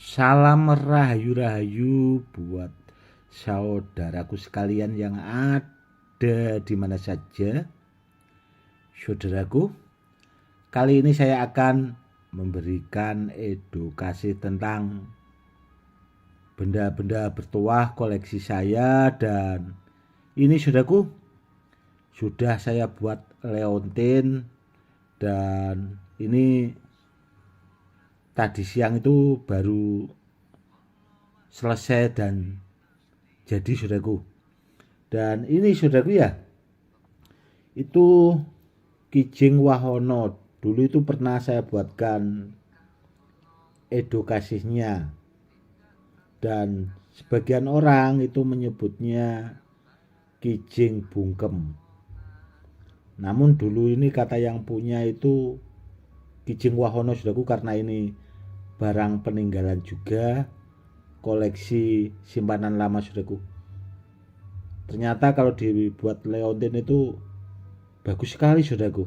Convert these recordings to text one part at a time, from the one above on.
Salam rahayu-rahayu buat saudaraku sekalian yang ada di mana saja. Saudaraku, kali ini saya akan memberikan edukasi tentang benda-benda bertuah koleksi saya, dan ini saudaraku sudah saya buat leontin, dan ini tadi siang itu baru selesai dan jadi saudaraku. Dan ini saudaraku ya, itu kijing wahono. Dulu itu pernah saya buatkan edukasinya, dan sebagian orang itu menyebutnya kijing bungkem. Namun dulu ini kata yang punya itu kijing wahono saudaraku, karena ini barang peninggalan juga, koleksi simpanan lama saudaraku. Ternyata kalau dibuat leontin itu bagus sekali saudaraku,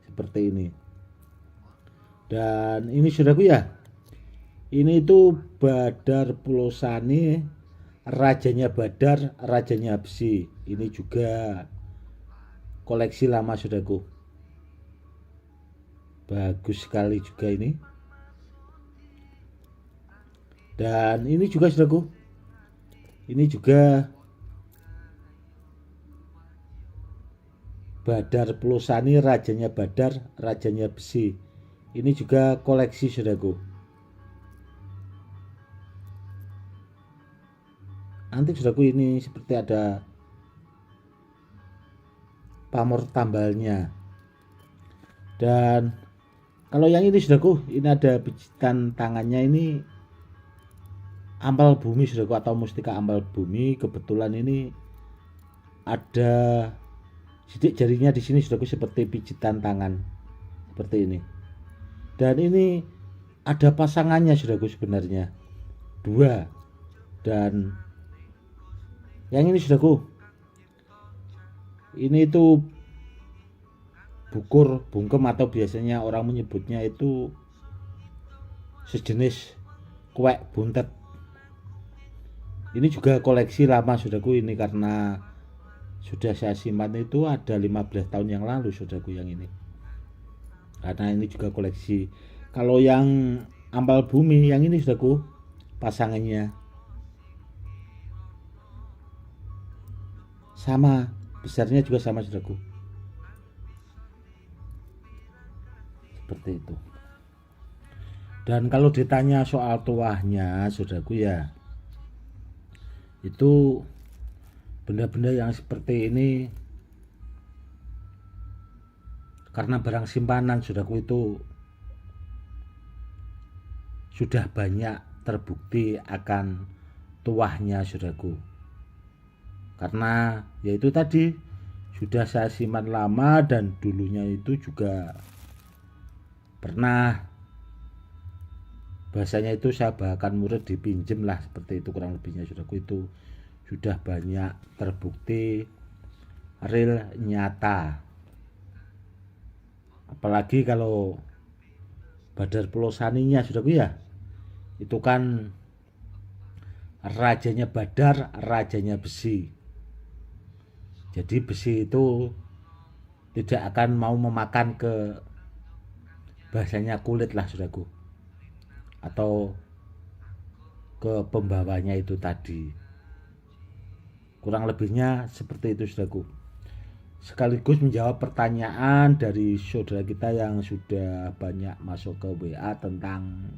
seperti ini. Dan ini saudaraku ya, ini itu Badar Pulosani, rajanya Badar, rajanya besi. Ini juga koleksi lama saudaraku, bagus sekali juga ini. Dan ini juga saudaraku, ini juga Badar Pulosani, rajanya Badar, rajanya besi. Ini juga koleksi saudaraku. Nanti saudaraku, ini seperti ada pamor tambalnya. Dan kalau yang ini saudaraku, ini ada pijitan tangannya, ini ampal bumi saudaraku, atau mustika ampal bumi. Kebetulan ini ada sidik jarinya di sini saudaraku, seperti pijitan tangan seperti ini. Dan ini ada pasangannya saudaraku, sebenarnya dua. Dan yang ini saudaraku, ini itu bukur bungkem, atau biasanya orang menyebutnya itu sejenis kuek buntet. Ini juga koleksi lama saudaraku, ini karena sudah saya simpan itu ada 15 tahun yang lalu saudaraku yang ini. Karena ini juga koleksi. Kalau yang ampal bumi yang ini saudaraku, pasangannya sama, besarnya juga sama saudaraku, seperti itu. Dan kalau ditanya soal tuahnya saudaraku ya, itu benda-benda yang seperti ini karena barang simpanan saudaraku, itu sudah banyak terbukti akan tuahnya saudaraku. Karena yaitu tadi sudah saya simpan lama, dan dulunya itu juga pernah, bahasanya itu saya bahkan murid dipinjem lah, seperti itu kurang lebihnya saudaraku. Itu sudah banyak terbukti real, nyata. Apalagi kalau Badar Pulosaninya saudaraku ya, itu kan rajanya Badar, rajanya besi. Jadi besi itu tidak akan mau memakan ke, bahasanya kulit lah saudaraku, atau ke pembawanya itu tadi. Kurang lebihnya seperti itu saudaraku. Sekaligus menjawab pertanyaan dari saudara kita yang sudah banyak masuk ke WA tentang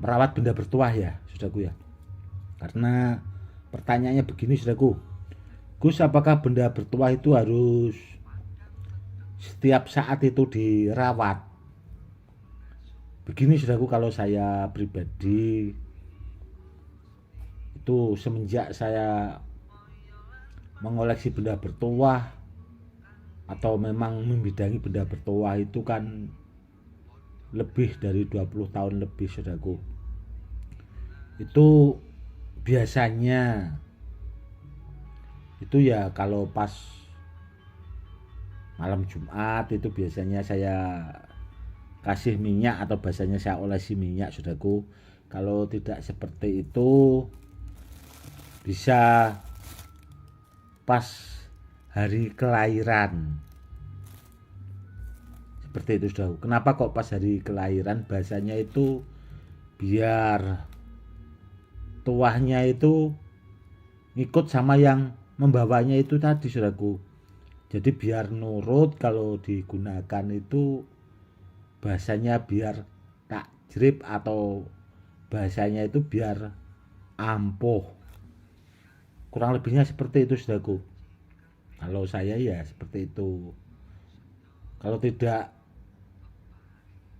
merawat benda bertuah ya saudaraku ya. Karena pertanyaannya begini saudaraku, Gus, apakah benda bertuah itu harus setiap saat itu dirawat? Begini saudaraku, kalau saya pribadi itu semenjak saya mengoleksi benda bertuah, atau memang membidangi benda bertuah itu kan lebih dari 20 tahun lebih saudaraku, itu biasanya itu ya kalau pas malam Jumat itu biasanya saya kasih minyak atau bahasanya saya olesi minyak saudaraku. Kalau tidak seperti itu bisa pas hari kelahiran. Seperti itu saudaraku. Kenapa kok pas hari kelahiran? Bahasanya itu biar tuahnya itu ngikut sama yang membawanya itu tadi saudaraku. Jadi biar nurut, kalau digunakan itu bahasanya biar takjrib atau bahasanya itu biar ampuh. Kurang lebihnya seperti itu saudaraku. Kalau saya ya seperti itu. Kalau tidak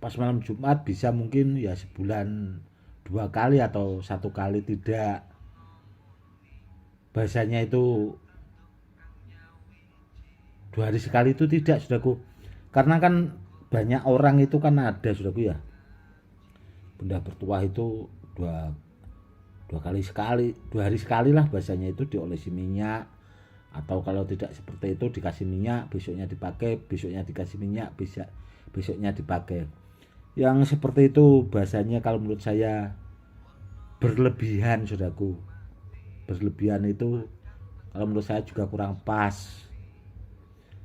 pas malam Jumat bisa mungkin ya sebulan 2 kali atau 1 kali, tidak bahasanya itu 2 hari sekali itu tidak saudaraku. Karena kan banyak orang itu kan ada saudaraku ya, benda bertuah itu dua kali sekali, 2 hari sekali lah bahasanya itu diolesi minyak. Atau kalau tidak seperti itu dikasih minyak, besoknya dipakai, besoknya dikasih minyak, besoknya dipakai. Yang seperti itu bahasanya kalau menurut saya berlebihan saudaraku. Berlebihan itu kalau menurut saya juga kurang pas.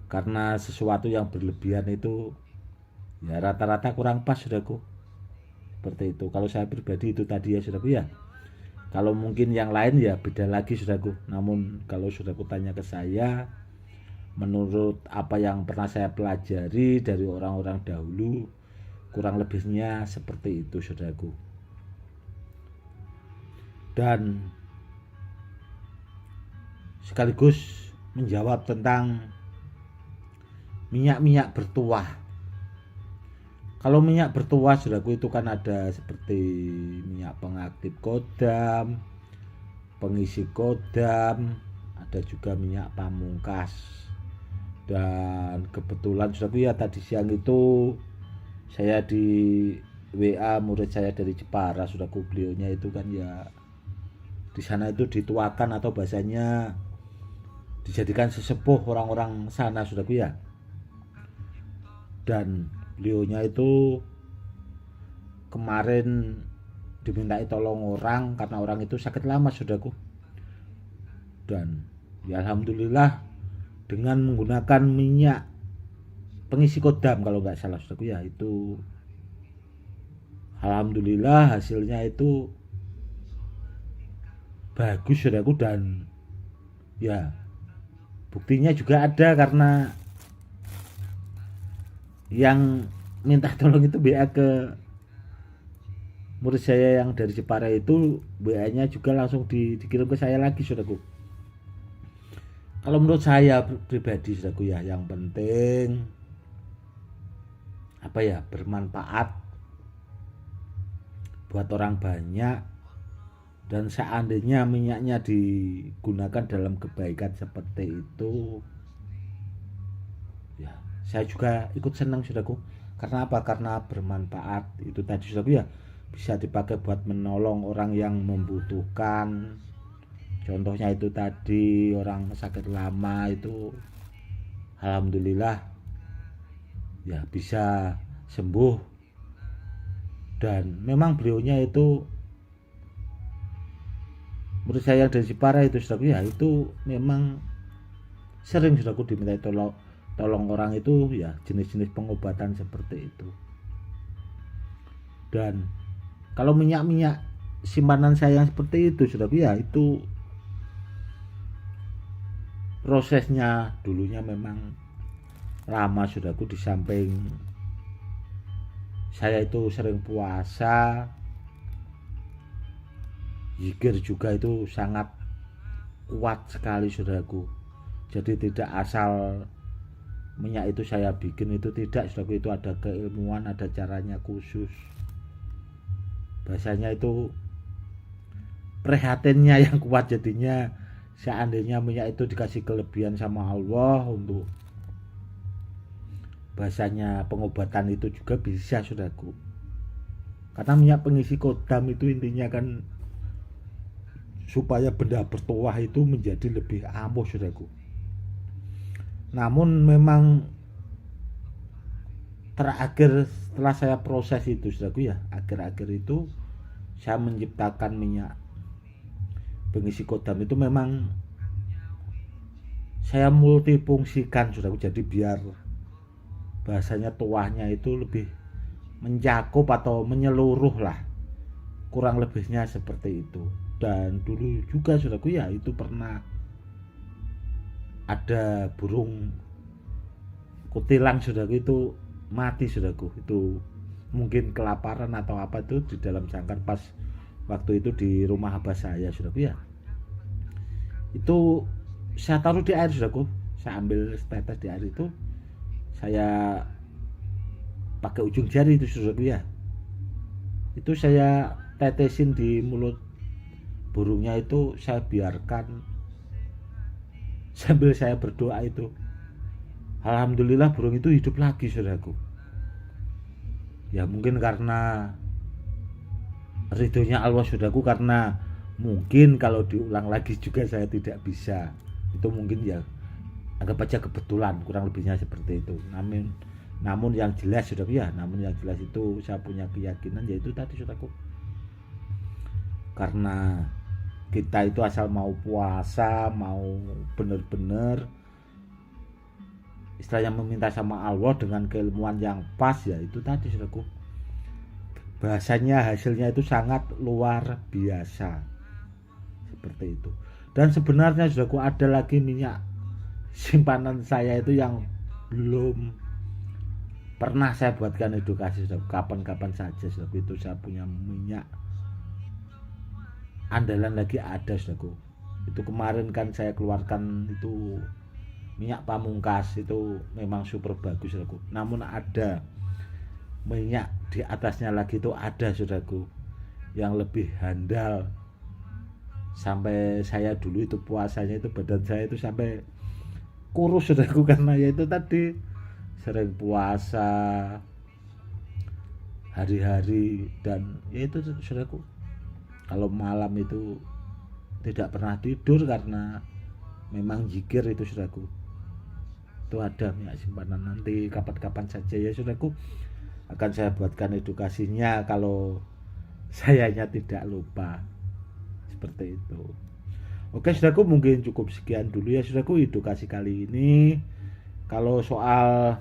Karena sesuatu yang berlebihan itu ya rata-rata kurang pas saudaraku. Seperti itu. Kalau saya pribadi itu tadi ya saudaraku ya. Kalau mungkin yang lain ya beda lagi saudaraku. Namun kalau saudaraku tanya ke saya, menurut apa yang pernah saya pelajari dari orang-orang dahulu, kurang lebihnya seperti itu saudaraku. Dan sekaligus menjawab tentang minyak-minyak bertuah. Kalau minyak bertuah saudaraku itu kan ada seperti minyak pengaktif kodam, pengisi kodam, ada juga minyak pamungkas. Dan kebetulan saudaraku ya tadi siang itu saya di WA murid saya dari Jepara saudaraku, beliaunya itu kan ya di sana itu dituakan atau bahasanya dijadikan sesepuh orang-orang sana saudaraku ya. Dan beliaunya itu kemarin dimintai tolong orang karena orang itu sakit lama saudaraku. Dan ya alhamdulillah dengan menggunakan minyak pengisi kodam kalau nggak salah saudaraku ya, itu alhamdulillah hasilnya itu bagus saudaraku. Dan ya buktinya juga ada karena yang minta tolong itu BA ke murid saya yang dari Jepara itu, BA-nya juga langsung dikirim ke saya lagi saudaraku. Kalau menurut saya pribadi saudaraku ya, yang penting apa ya, bermanfaat buat orang banyak. Dan seandainya minyaknya digunakan dalam kebaikan seperti itu ya, saya juga ikut senang saudaraku. Karena apa? Karena bermanfaat itu tadi saudaraku ya, bisa dipakai buat menolong orang yang membutuhkan. Contohnya itu tadi orang sakit lama itu alhamdulillah ya bisa sembuh. Dan memang beliaunya itu menurut saya yang dari Jepara itu saudaraku ya, itu memang sering saudaraku diminta tolong orang itu ya, jenis-jenis pengobatan seperti itu. Dan kalau minyak-minyak simpanan saya yang seperti itu saudaraku ya, itu prosesnya dulunya memang lama saudaraku. Di samping saya itu sering puasa, zikir juga itu sangat kuat sekali saudaraku. Jadi tidak asal minyak itu saya bikin itu tidak saudaraku, itu ada keilmuan, ada caranya khusus. Bahasanya itu prihatinnya yang kuat. Jadinya seandainya minyak itu dikasih kelebihan sama Allah untuk bahasanya pengobatan itu juga bisa saudaraku. Karena minyak pengisi kodam itu intinya kan supaya benda bertuah itu menjadi lebih ampuh saudaraku. Namun memang terakhir setelah saya proses itu saudaraku ya, akhir-akhir itu saya menciptakan minyak pengisi kodam itu memang saya multifungsikan saudaraku, jadi biar bahasanya tuahnya itu lebih mencakup atau menyeluruh lah, kurang lebihnya seperti itu. Dan dulu juga saudaraku ya, itu pernah ada burung kutilang saudaraku itu mati saudaraku, itu mungkin kelaparan atau apa tuh di dalam sangkar pas waktu itu di rumah abah saya saudaraku ya. Itu saya taruh di air saudaraku, saya ambil tetes di air itu, saya pakai ujung jari itu saudaraku ya, itu saya tetesin di mulut burungnya itu, saya biarkan sambil saya berdoa itu. Alhamdulillah burung itu hidup lagi saudaraku. Ya mungkin karena ridhonya Allah saudaraku, karena mungkin kalau diulang lagi juga saya tidak bisa. Itu mungkin ya anggap aja kebetulan, kurang lebihnya seperti itu. Namun yang jelas saudaraku ya, namun yang jelas itu saya punya keyakinan yaitu tadi saudaraku. Karena kita itu asal mau puasa, mau benar-benar istilahnya meminta sama Allah dengan keilmuan yang pas, ya itu tadi saudaraku, bahasanya hasilnya itu sangat luar biasa seperti itu. Dan sebenarnya saudaraku ada lagi minyak simpanan saya itu yang belum pernah saya buatkan edukasi saudaraku, kapan-kapan saja saudaraku. Itu saya punya minyak andalan lagi ada saudaraku. Itu kemarin kan saya keluarkan itu minyak pamungkas, itu memang super bagus saudaraku. Namun ada minyak di atasnya lagi itu ada saudaraku yang lebih handal, sampai saya dulu itu puasanya itu badan saya itu sampai kurus saudaraku, karena ya itu tadi sering puasa hari-hari. Dan ya itu saudaraku, kalau malam itu tidak pernah tidur karena memang zikir itu saudaraku. Itu ada minyak simpanan, nanti kapan-kapan saja ya saudaraku akan saya buatkan edukasinya kalau sayanya tidak lupa seperti itu. Oke saudaraku, mungkin cukup sekian dulu ya saudaraku edukasi kali ini. Kalau soal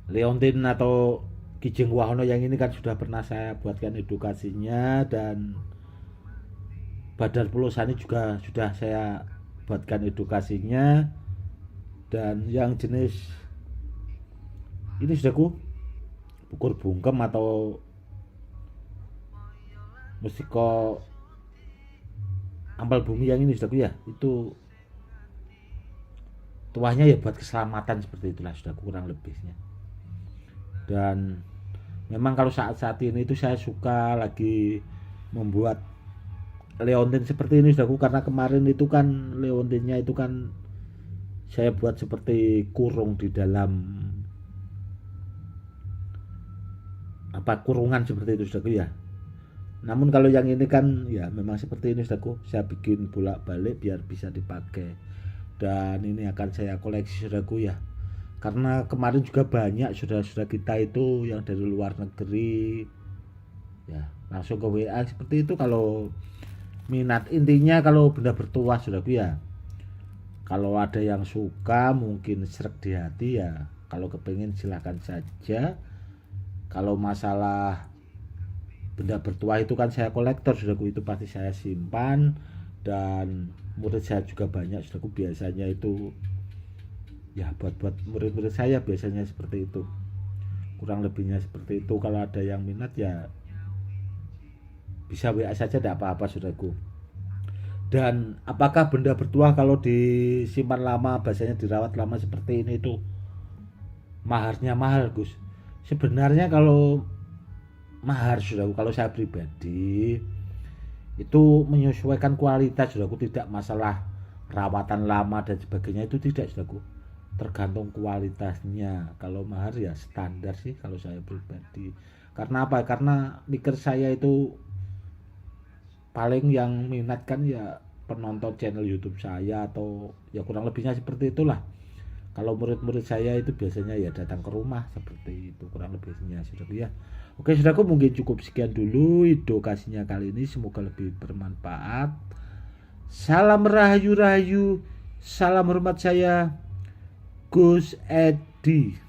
Leontin atau Kijing Wahono yang ini kan sudah pernah saya buatkan edukasinya, dan Badar Pulosani juga sudah saya buatkan edukasinya. Dan yang jenis ini saudaraku, bukur bungkem atau mustika ampal bumi yang ini saudaraku ya, itu tuahnya ya buat keselamatan seperti itulah saudaraku kurang lebihnya. Dan memang kalau saat-saat ini itu saya suka lagi membuat leontin seperti ini saudaraku, karena kemarin itu kan leontinnya itu kan saya buat seperti kurung di dalam kurungan seperti itu saudaraku ya. Namun kalau yang ini kan ya memang seperti ini saudaraku, saya bikin bolak-balik biar bisa dipakai. Dan ini akan saya koleksi saudaraku ya, karena kemarin juga banyak saudara-saudara kita itu yang dari luar negeri ya langsung ke WA seperti itu kalau minat. Intinya kalau benda bertuah saudaraku ya, kalau ada yang suka mungkin sreg di hati ya, kalau kepengin silahkan saja. Kalau masalah benda bertuah itu kan saya kolektor saudaraku, itu pasti saya simpan. Dan murid saya juga banyak saudaraku, biasanya itu ya buat murid-murid saya biasanya seperti itu, kurang lebihnya seperti itu. Kalau ada yang minat ya bisa WA saja, tidak apa-apa saudaraku. Dan apakah benda bertuah kalau disimpan lama, bahasanya dirawat lama seperti ini itu maharnya mahal Gus? Sebenarnya kalau mahar saudaraku, kalau saya pribadi itu menyesuaikan kualitas saudaraku, tidak masalah perawatan lama dan sebagainya, itu tidak saudaraku, tergantung kualitasnya. Kalau mahar ya standar sih kalau saya pribadi. Karena apa? Karena mikir saya itu paling yang minat kan ya penonton channel YouTube saya, atau ya kurang lebihnya seperti itulah. Kalau murid-murid saya itu biasanya ya datang ke rumah seperti itu kurang lebihnya saudaraku ya. Oke saudaraku, mungkin cukup sekian dulu edukasinya kali ini, semoga lebih bermanfaat. Salam rahayu-rahayu, salam hormat saya Gus Edi.